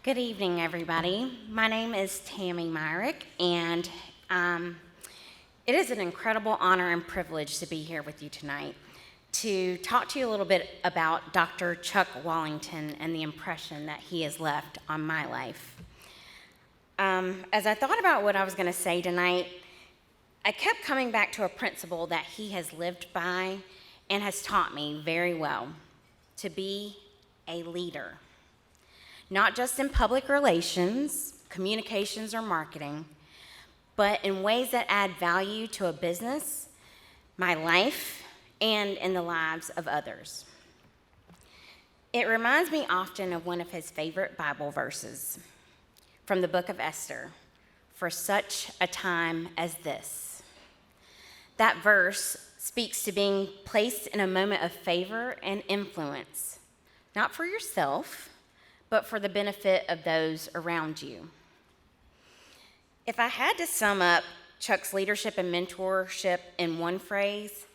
Good evening, everybody. My name is Tammy Myrick, and it is an incredible honor and privilege to be here with you tonight to talk to you a little bit about Dr. Chuck Wallington and the impression that he has left on my life. As I thought about what I was going to say tonight, I kept coming back to a principle that he has lived by and has taught me very well: to be a leader. Not just in public relations, communications, or marketing, but in ways that add value to a business, my life, and in the lives of others. It reminds me often of one of his favorite Bible verses from the book of Esther, "For such a time as this." That verse speaks to being placed in a moment of favor and influence, not for yourself, but for the benefit of those around you. If I had to sum up Chuck's leadership and mentorship in one phrase,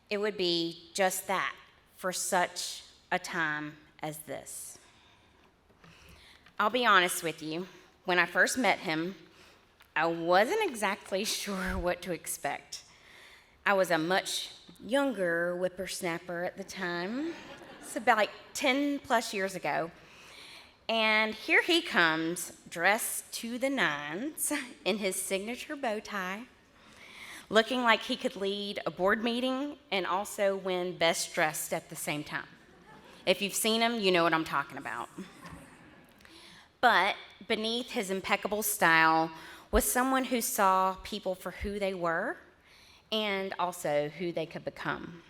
it would be just that: for such a time as this. I'll be honest with you, when I first met him, I wasn't exactly sure what to expect. I was a much younger whippersnapper at the time. It's about like 10 plus years ago. And here he comes, dressed to the nines in his signature bow tie, looking like he could lead a board meeting and also win best dressed at the same time. If you've seen him, you know what I'm talking about. But beneath his impeccable style was someone who saw people for who they were and also who they could become.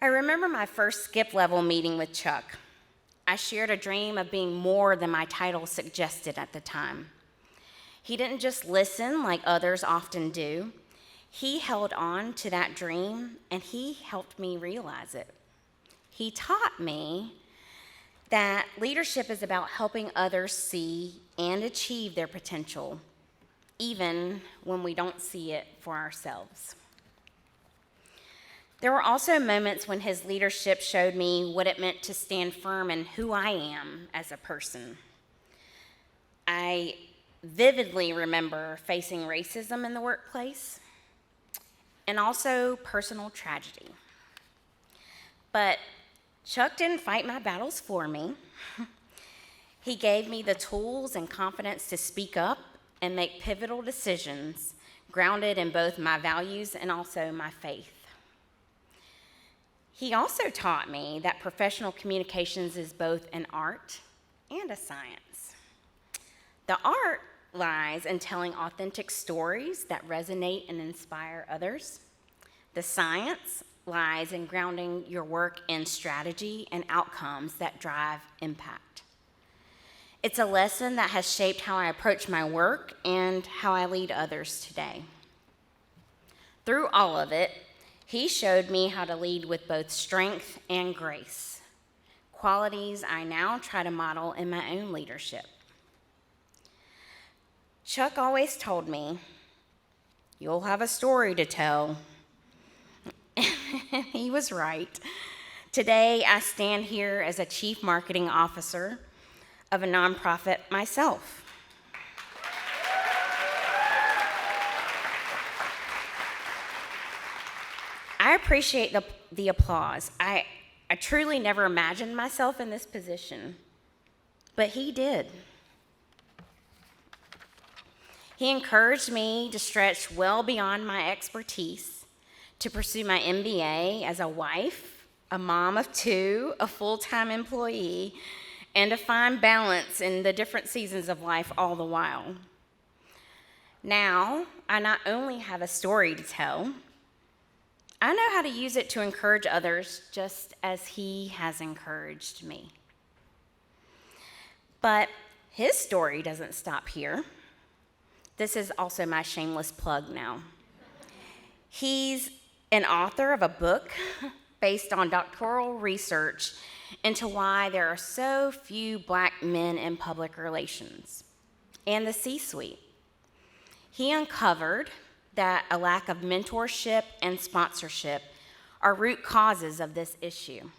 I remember my first skip level meeting with Chuck. I shared a dream of being more than my title suggested at the time. He didn't just listen like others often do. He held on to that dream, and he helped me realize it. He taught me that leadership is about helping others see and achieve their potential, even when we don't see it for ourselves. There were also moments when his leadership showed me what it meant to stand firm in who I am as a person. I vividly remember facing racism in the workplace and also personal tragedy. But Chuck didn't fight my battles for me. He gave me the tools and confidence to speak up and make pivotal decisions grounded in both my values and also my faith. He also taught me that professional communications is both an art and a science. The art lies in telling authentic stories that resonate and inspire others. The science lies in grounding your work in strategy and outcomes that drive impact. It's a lesson that has shaped how I approach my work and how I lead others today. Through all of it, he showed me how to lead with both strength and grace, qualities I now try to model in my own leadership. Chuck always told me, "You'll have a story to tell." He was right. Today, I stand here as a chief marketing officer of a nonprofit myself. I appreciate the applause. I truly never imagined myself in this position, but he did. He encouraged me to stretch well beyond my expertise, to pursue my MBA as a wife, a mom of two, a full-time employee, and to find balance in the different seasons of life all the while. Now, I not only have a story to tell, I know how to use it to encourage others just as he has encouraged me. But his story doesn't stop here. This is also my shameless plug now. He's an author of a book based on doctoral research into why there are so few Black men in public relations and the C-suite. He uncovered that a lack of mentorship and sponsorship are root causes of this issue.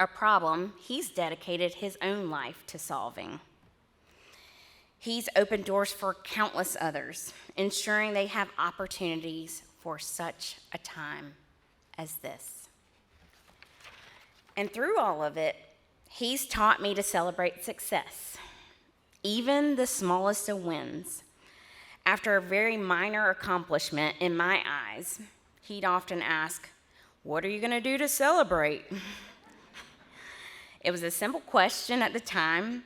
a problem he's dedicated his own life to solving. He's opened doors for countless others, ensuring they have opportunities for such a time as this. And through all of it, he's taught me to celebrate success, even the smallest of wins. After a very minor accomplishment in my eyes, he'd often ask, "What are you going to do to celebrate?" It was a simple question at the time,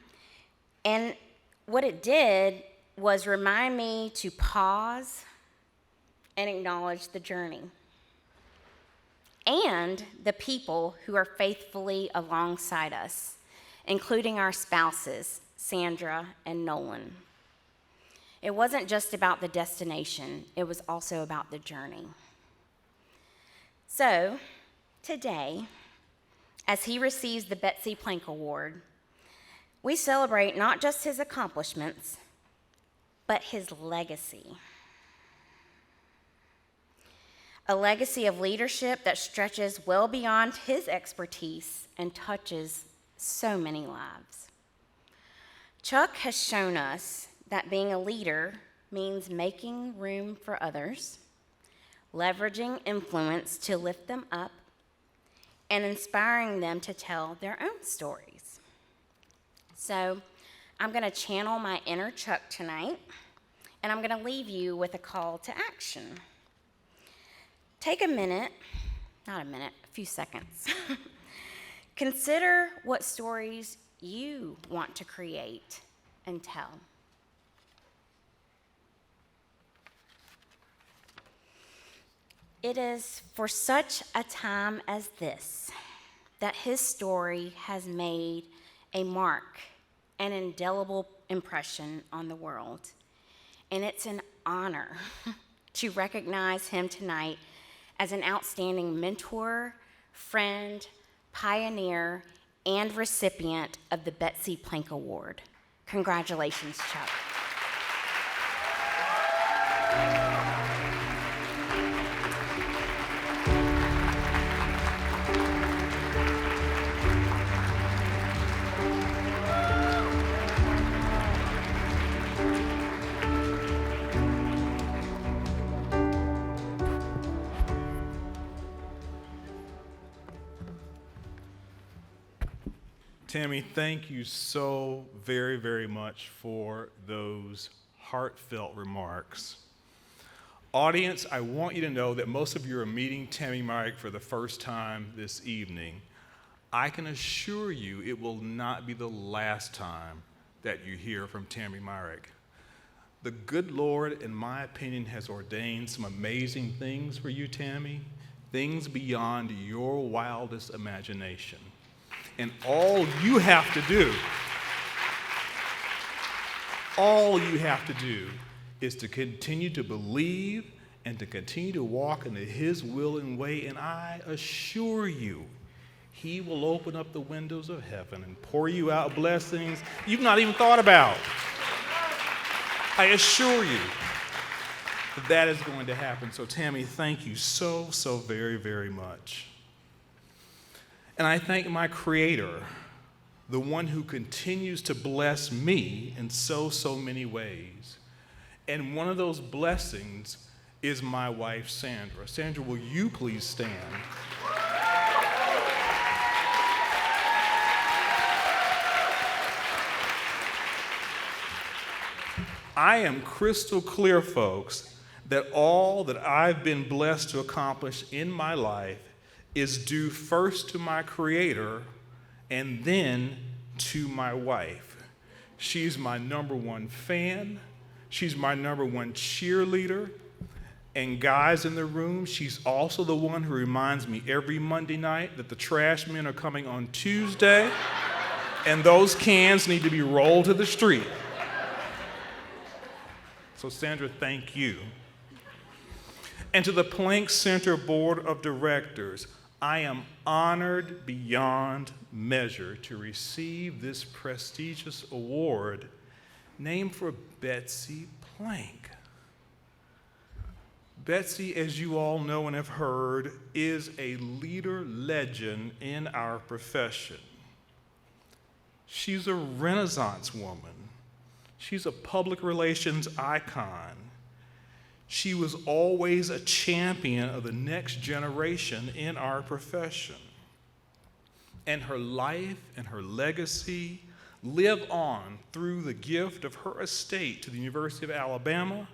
and what it did was remind me to pause and acknowledge the journey and the people who are faithfully alongside us, including our spouses, Sandra and Nolan. It wasn't just about the destination, it was also about the journey. So, today, as he receives the Betsy Plank Award, we celebrate not just his accomplishments, but his legacy. A legacy of leadership that stretches well beyond his expertise and touches so many lives. Chuck has shown us that being a leader means making room for others, leveraging influence to lift them up, and inspiring them to tell their own stories. So I'm going to channel my inner Chuck tonight, and I'm going to leave you with a call to action. Take a few seconds. Consider what stories you want to create and tell. It is for such a time as this that his story has made a mark, an indelible impression on the world. And it's an honor to recognize him tonight as an outstanding mentor, friend, pioneer, and recipient of the Betsy Plank Award. Congratulations, Chuck. Tammy, thank you so very, very much for those heartfelt remarks. Audience, I want you to know that most of you are meeting Tammy Myrick for the first time this evening. I can assure you it will not be the last time that you hear from Tammy Myrick. The good Lord, in my opinion, has ordained some amazing things for you, Tammy, things beyond your wildest imagination. And all you have to do is to continue to believe and to continue to walk into his will and way. And I assure you, he will open up the windows of heaven and pour you out blessings you've not even thought about. I assure you that is going to happen. So Tammy, thank you so very, very much. And I thank my Creator, the one who continues to bless me in so many ways. And one of those blessings is my wife, Sandra. Sandra, will you please stand? I am crystal clear, folks, that all that I've been blessed to accomplish in my life is due first to my Creator and then to my wife. She's my number one fan. She's my number one cheerleader. And guys in the room, she's also the one who reminds me every Monday night that the trash men are coming on Tuesday and those cans need to be rolled to the street. So Sandra, thank you. And to the Plank Center Board of Directors, I am honored beyond measure to receive this prestigious award named for Betsy Plank. Betsy, as you all know and have heard, is a leader legend in our profession. She's a Renaissance woman. She's a public relations icon. She was always a champion of the next generation in our profession. And her life and her legacy live on through the gift of her estate to the University of Alabama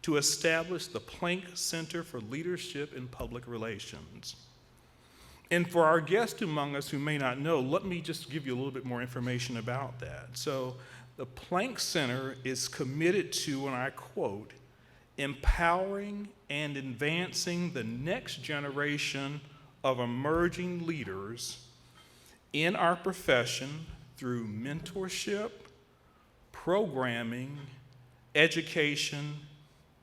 to establish the Plank Center for Leadership in Public Relations. And for our guests among us who may not know, let me just give you a little bit more information about that. So the Plank Center is committed to, and I quote, empowering and advancing the next generation of emerging leaders in our profession through mentorship, programming, education,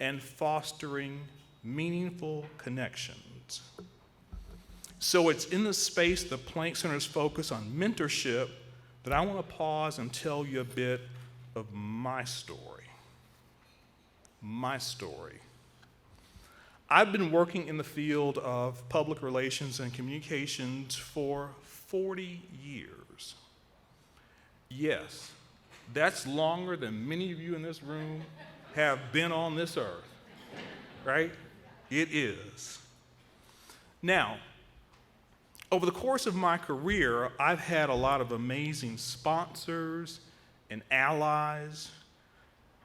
and fostering meaningful connections. So it's in the space the Plank Center's focus on mentorship that I want to pause and tell you a bit of my story. My story. I've been working in the field of public relations and communications for 40 years. Yes, that's longer than many of you in this room have been on this earth, right? It is. Now, over the course of my career, I've had a lot of amazing sponsors and allies,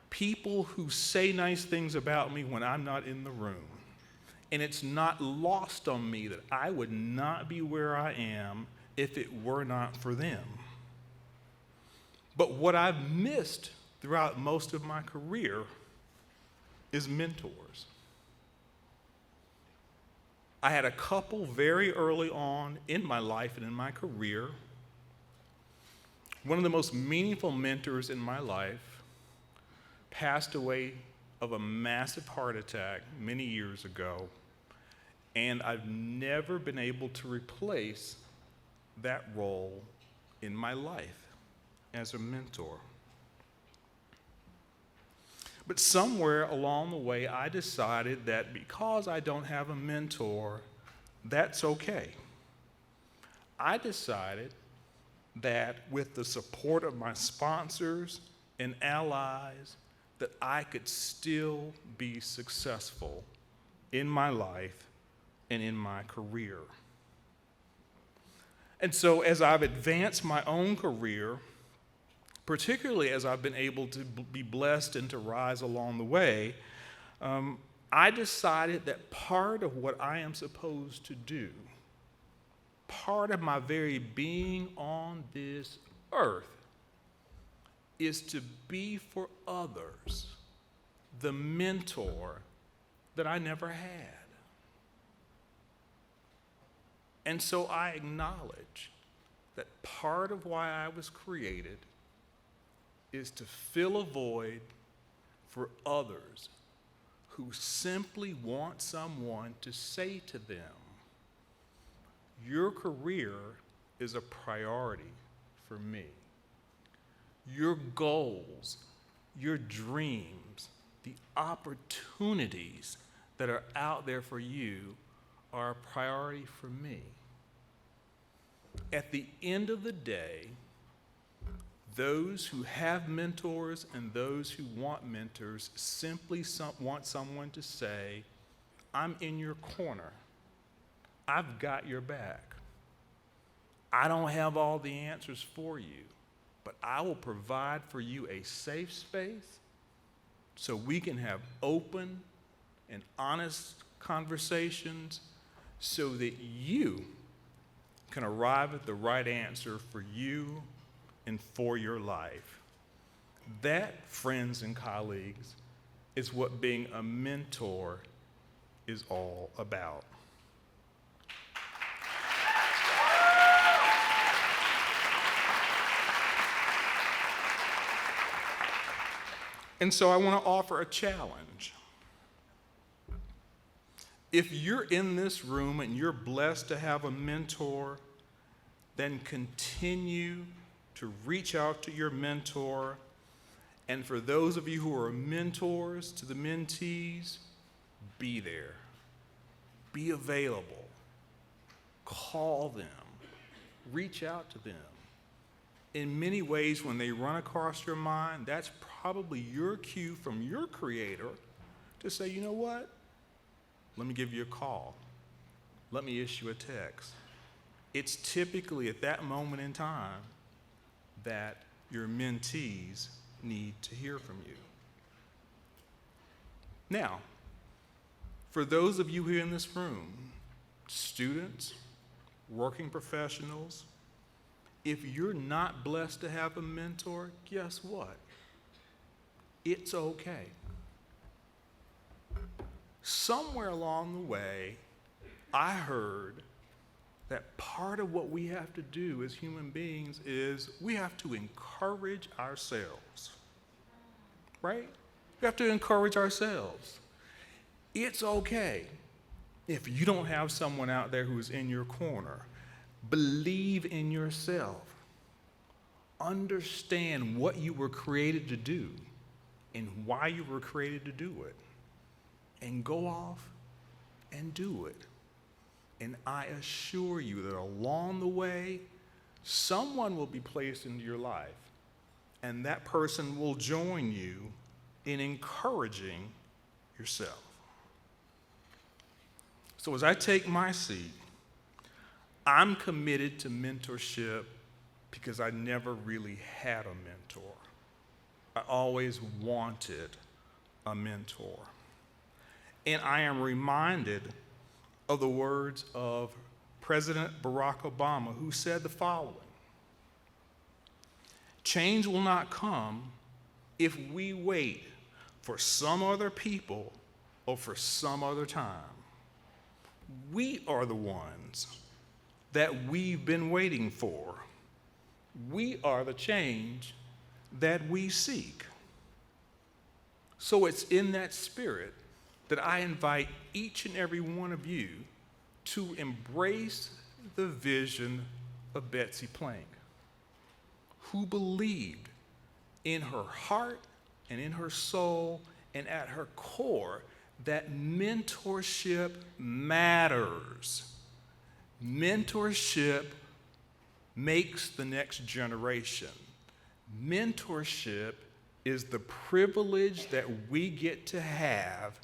people who say nice things about me when I'm not in the room. And it's not lost on me that I would not be where I am if it were not for them. But what I've missed throughout most of my career is mentors. I had a couple very early on in my life and in my career. One of the most meaningful mentors in my life passed away of a massive heart attack many years ago, and I've never been able to replace that role in my life as a mentor. But somewhere along the way, I decided that because I don't have a mentor, that's okay. I decided that with the support of my sponsors and allies, that I could still be successful in my life and in my career. And so as I've advanced my own career, particularly as I've been able to be blessed and to rise along the way, I decided that part of what I am supposed to do, part of my very being on this earth, is to be for others the mentor that I never had. And so I acknowledge that part of why I was created is to fill a void for others who simply want someone to say to them, your career is a priority for me. Your goals, your dreams, the opportunities that are out there for you are a priority for me. At the end of the day, those who have mentors and those who want mentors simply want someone to say, I'm in your corner. I've got your back. I don't have all the answers for you, but I will provide for you a safe space so we can have open and honest conversations so that you can arrive at the right answer for you and for your life. That, friends and colleagues, is what being a mentor is all about. And so I want to offer a challenge. If you're in this room and you're blessed to have a mentor, then continue to reach out to your mentor. And for those of you who are mentors to the mentees, be there. Be available. Call them. Reach out to them. In many ways, when they run across your mind, that's probably your cue from your Creator to say, you know what? Let me give you a call. Let me issue a text. It's typically at that moment in time that your mentees need to hear from you. Now, for those of you here in this room, students, working professionals, if you're not blessed to have a mentor, guess what? It's okay. Somewhere along the way, I heard that part of what we have to do as human beings is we have to encourage ourselves, right? We have to encourage ourselves. It's okay if you don't have someone out there who's in your corner. Believe in yourself. Understand what you were created to do and why you were created to do it. And go off and do it. And I assure you that along the way, someone will be placed into your life, and that person will join you in encouraging yourself. So as I take my seat, I'm committed to mentorship because I never really had a mentor. I always wanted a mentor. And I am reminded of the words of President Barack Obama, who said the following: change will not come if we wait for some other people or for some other time. We are the ones that we've been waiting for. We are the change that we seek. So it's in that spirit that I invite each and every one of you to embrace the vision of Betsy Plank, who believed in her heart and in her soul and at her core that mentorship matters. Mentorship makes the next generation. Mentorship is the privilege that we get to have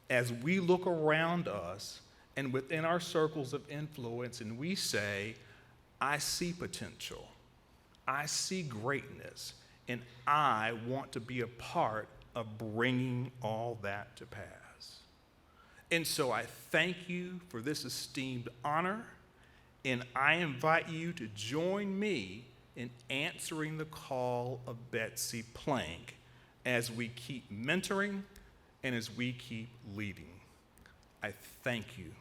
as we look around us and within our circles of influence and we say, I see potential, I see greatness, and I want to be a part of bringing all that to pass. And so I thank you for this esteemed honor, and I invite you to join me in answering the call of Betsy Plank as we keep mentoring and as we keep leading. I thank you.